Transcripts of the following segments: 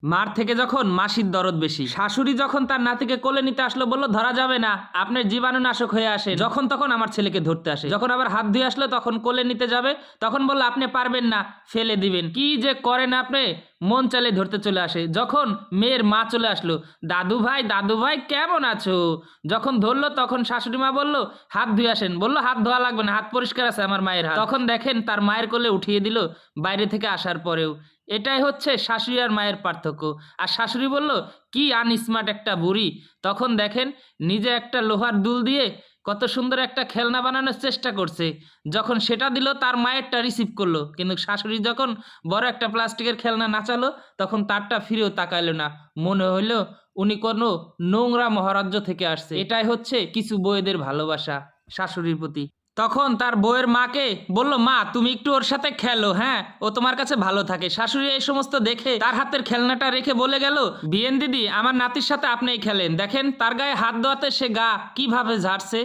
মার থেকে যখন মাসির দরদ বেশি। শাশুড়ি যখন তার নাতিকে কোলে নিতে আসলো বলল ধরা যাবে না, আপনার জীবাণুনাশক হয়ে আসে। যখন তখন আমার ছেলেকে ধরতে আসে। যখন আবার হাত ধুয়ে আসলো তখন কোলে নিতে যাবে, তখন বলল আপনি পারবেন না, ফেলে দিবেন। কি যে করেন আপনি, মন চালে ধরতে চলে আসে। যখন মেয়ের মা চলে আসলো, দাদু ভাই কেমন আছো, যখন ধরলো তখন শাশুড়ি মা বলল হাত ধুয়ে আসেন। বলল হাত ধোয়া লাগবে না, হাত পরিষ্কার আছে আমার মায়ের হাত। তখন দেখেন তার মায়ের কোলে উঠিয়ে দিল বাইরে থেকে আসার পরেও। এটাই হচ্ছে শাশুড়ি আর মায়ের পার্থক্য। আর শাশুড়ি বলল কি আনস্মার্ট একটা বুড়ি। তখন দেখেন নিজে একটা লোহার দুল দিয়ে কত সুন্দর একটা খেলনা বানানোর চেষ্টা করছে। যখন সেটা দিল তার মায়েরটা রিসিভ করলো, কিন্তু শাশুড়ি যখন বড় একটা প্লাস্টিকের খেলনা নাচালো তখন তারটা ফিরেও তাকাইলো না। মনে হইলো উনি কোনো নোংরা মহারাজ্য থেকে আসছে। এটাই হচ্ছে কিছু বউয়েদের ভালোবাসা শাশুড়ির প্রতি। তখন তার বউয়ের মাকে বলল মা তুমি একটু ওর সাথে খেলো, হ্যাঁ ও তোমার কাছে ভালো থাকে। শাশুড়ি এই সমস্ত দেখে তার হাতের খেলনাটা রেখে বলে গেল বিয়েন দিদি আমার নাতির সাথে আপনিই খেলেন। দেখেন তার গায়ে হাত দেওয়াতে সে গা কিভাবে ঝাড়ছে।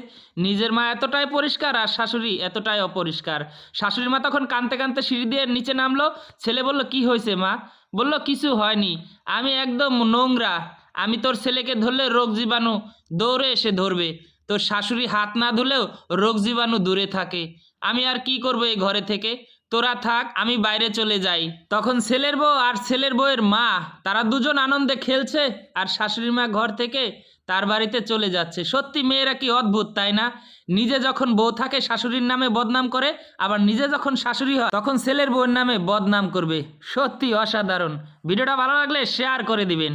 নিজের মা এতটাই পরিষ্কার আর শাশুড়ি এতটাই অপরিষ্কার। শাশুড়ির মা তখন কাঁদতে কাঁদতে সিঁড়ি দিয়ে নিচে নামলো। ছেলে বলল কি হয়েছে মা? বলল কিছু হয়নি, আমি একদম নোংরা, আমি তোর ছেলেকে ধরলে রোগ জীবাণু দৌড়ে এসে ধরবে। তোর শাশুড়ি হাত না ধুলেও রোগ জীবাণু দূরে থাকে। আমি আর কি করব এই ঘরে থেকে, তোরা থাক আমি বাইরে চলে যাই। তখন ছেলের বউ আর ছেলের বউয়ের মা তারা দুজন আনন্দে খেলছে আর শাশুড়ি মা ঘর থেকে তার বাড়িতে চলে যাচ্ছে। সত্যি মেয়েরা কি অদ্ভুত তাই না? নিজে যখন বউ থাকে শাশুড়ির নামে বদনাম করে, আবার নিজে যখন শাশুড়ি হয় তখন ছেলের বউয়ের নামে বদনাম করবে। সত্যি অসাধারণ। ভিডিওটা ভালো লাগলে শেয়ার করে দিবেন।